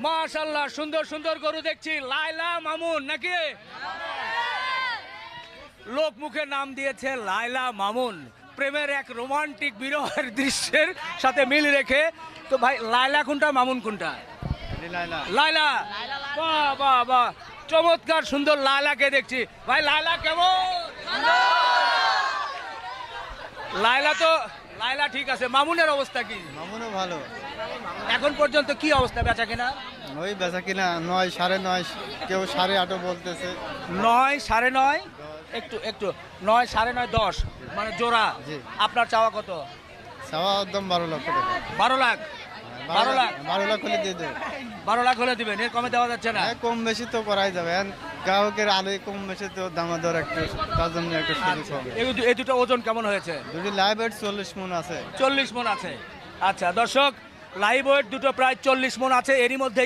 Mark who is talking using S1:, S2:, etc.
S1: মাশাআল্লাহ, সুন্দর সুন্দর গরু দেখছি। লায়লা মামুন নাকি? লোক মুখে নাম দিয়েছে লায়লা মামুন, প্রেমের এক রোমান্টিক বিরহের দৃশ্যের সাথে মিল রেখে। তো ভাই লায়লা কোনটা, মামুন কোনটা? লায়লা। বাহ বাহ বাহ, চমৎকার সুন্দর লায়লাকে দেখছি। ভাই লায়লা কেমন? লায়লা ঠিক আছে। মামুনের অবস্থা কি?
S2: মামুনও ভালো।
S1: এখন পর্যন্ত কি অবস্থা বেচা কেনা?
S2: ওই বেচা কিনা 9, 9.5, কেউ 8.5 বলতেছে।
S1: 9, 9.5, একটু 9, 9.5, 10 মানে জোড়া।
S2: জি।
S1: আপনার চাওয়া কত?
S2: চাওয়া একদম 12 লক্ষ টাকা।
S1: 12 লাখ? 12 লাখ?
S2: 12 লাখ হলে দিয়ে দেবে।
S1: 12 লাখ হলে দিবেন, এর কমে দেওয়া যাচ্ছে না?
S2: হ্যাঁ, কম বেশি তো করাই যাবে। গ্রাহকের আলে কম বেশি তো দামাদর একটু, তার জন্য একটু সুযোগ হবে।
S1: এই দুটো ওজন কেমন হয়েছে?
S2: দুটি লাইভ ওয়েট 40 মণ আছে।
S1: 40 মণ আছে। আচ্ছা দর্শক, লাইভ ওয়েট দুটো প্রায় 40 মণ আছে। এরই মধ্যে